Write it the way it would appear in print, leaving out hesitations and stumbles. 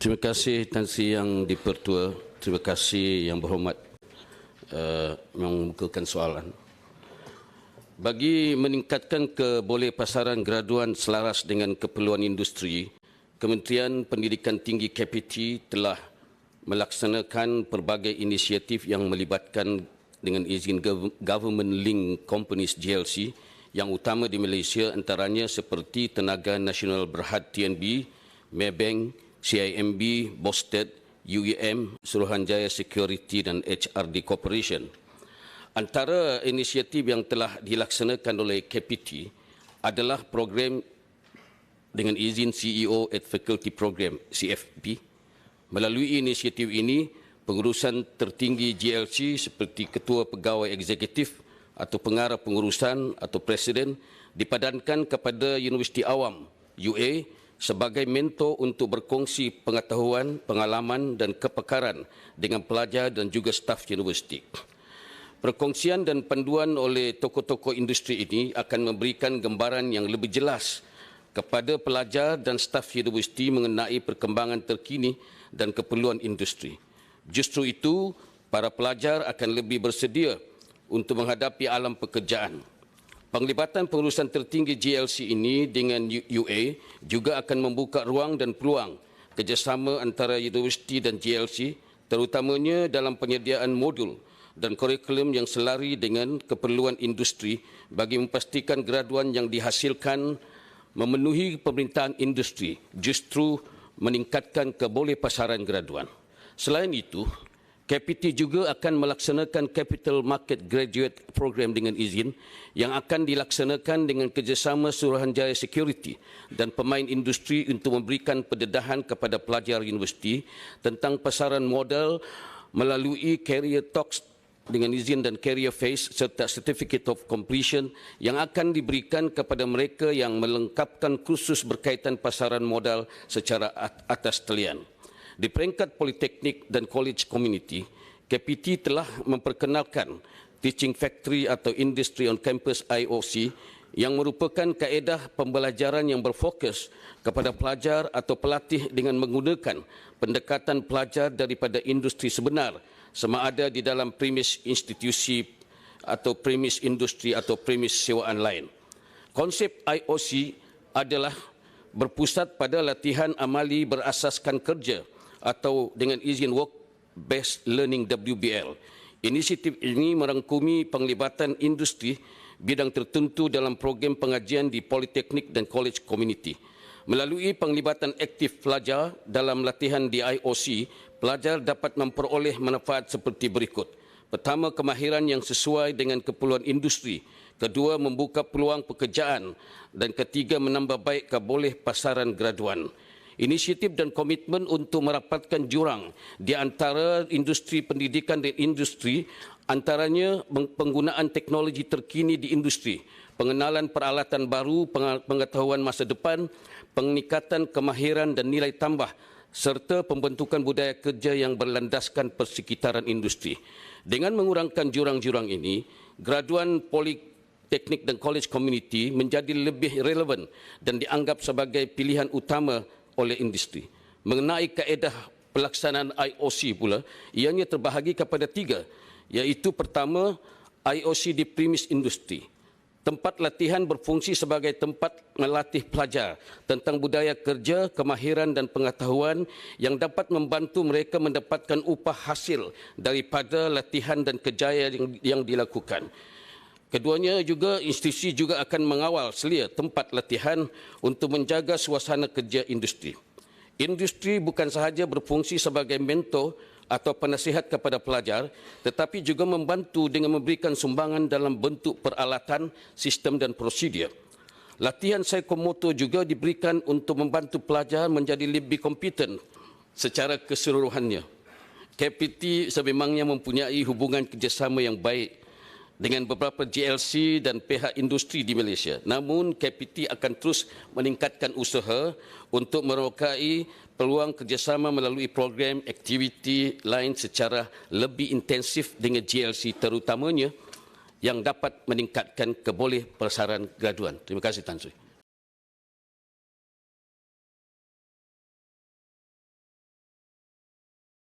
Terima kasih Tan Sri Yang Dipertua. Terima kasih Yang Berhormat mengemukakan soalan. Bagi meningkatkan kebolepasaran graduan selaras dengan keperluan industri, Kementerian Pendidikan Tinggi KPT telah melaksanakan pelbagai inisiatif yang melibatkan dengan izin Government Link Companies GLC yang utama di Malaysia, antaranya seperti Tenaga Nasional Berhad TNB, Maybank, CIMB, Bosted, UEM, Suruhanjaya Security dan HRD Corporation. Antara inisiatif yang telah dilaksanakan oleh KPT adalah program dengan izin CEO at Faculty Program CFP. Melalui inisiatif ini, pengurusan tertinggi GLC seperti Ketua Pegawai Eksekutif atau Pengarah Pengurusan atau Presiden dipadankan kepada Universiti Awam UA sebagai mentor untuk berkongsi pengetahuan, pengalaman dan kepakaran dengan pelajar dan juga staf universiti. Perkongsian dan panduan oleh tokoh-tokoh industri ini akan memberikan gambaran yang lebih jelas kepada pelajar dan staf universiti mengenai perkembangan terkini dan keperluan industri. Justru itu, para pelajar akan lebih bersedia untuk menghadapi alam pekerjaan. Penglibatan pengurusan tertinggi GLC ini dengan UA juga akan membuka ruang dan peluang kerjasama antara universiti dan GLC, terutamanya dalam penyediaan modul dan kurikulum yang selari dengan keperluan industri bagi memastikan graduan yang dihasilkan memenuhi permintaan industri, justru meningkatkan kebolepasaran graduan. Selain itu, KPT juga akan melaksanakan Capital Market Graduate Program dengan izin yang akan dilaksanakan dengan kerjasama Suruhanjaya Security dan pemain industri untuk memberikan pendedahan kepada pelajar universiti tentang pasaran modal melalui Career Talks dengan izin dan Career Phase serta Certificate of Completion yang akan diberikan kepada mereka yang melengkapkan kursus berkaitan pasaran modal secara atas talian. Di peringkat Politeknik dan College Community, KPT telah memperkenalkan Teaching Factory atau Industry on Campus IOC yang merupakan kaedah pembelajaran yang berfokus kepada pelajar atau pelatih dengan menggunakan pendekatan pelajar daripada industri sebenar sama ada di dalam premis institusi atau premis industri atau premis sewaan lain. Konsep IOC adalah berpusat pada latihan amali berasaskan kerja atau dengan izin Work-Based Learning WBL. Inisiatif ini merangkumi penglibatan industri bidang tertentu dalam program pengajian di Politeknik dan College Community. Melalui penglibatan aktif pelajar dalam latihan di IOC, pelajar dapat memperoleh manfaat seperti berikut. Pertama, kemahiran yang sesuai dengan keperluan industri. Kedua, membuka peluang pekerjaan. Dan ketiga, menambah baik kebolepasaran graduan. Inisiatif dan komitmen untuk merapatkan jurang di antara industri pendidikan dan industri, antaranya penggunaan teknologi terkini di industri, pengenalan peralatan baru, pengetahuan masa depan, peningkatan kemahiran dan nilai tambah, serta pembentukan budaya kerja yang berlandaskan persekitaran industri. Dengan mengurangkan jurang-jurang ini, graduan Politeknik dan College Community menjadi lebih relevan dan dianggap sebagai pilihan utama oleh industri. Mengenai kaedah pelaksanaan IOC pula, ianya terbahagi kepada tiga, iaitu pertama, IOC di premis industri. Tempat latihan berfungsi sebagai tempat melatih pelajar tentang budaya kerja, kemahiran dan pengetahuan yang dapat membantu mereka mendapatkan upah hasil daripada latihan dan kerjaya yang dilakukan. Keduanya juga, institusi juga akan mengawal selia tempat latihan untuk menjaga suasana kerja industri. Industri bukan sahaja berfungsi sebagai mentor atau penasihat kepada pelajar, tetapi juga membantu dengan memberikan sumbangan dalam bentuk peralatan, sistem dan prosedur. Latihan psikomotor juga diberikan untuk membantu pelajar menjadi lebih kompeten secara keseluruhannya. KPT sememangnya mempunyai hubungan kerjasama yang baik dengan beberapa GLC dan pihak industri di Malaysia. Namun, KPT akan terus meningkatkan usaha untuk merokai peluang kerjasama melalui program aktiviti lain secara lebih intensif dengan GLC, terutamanya yang dapat meningkatkan kebolepasaran graduan. Terima kasih Tan Sri.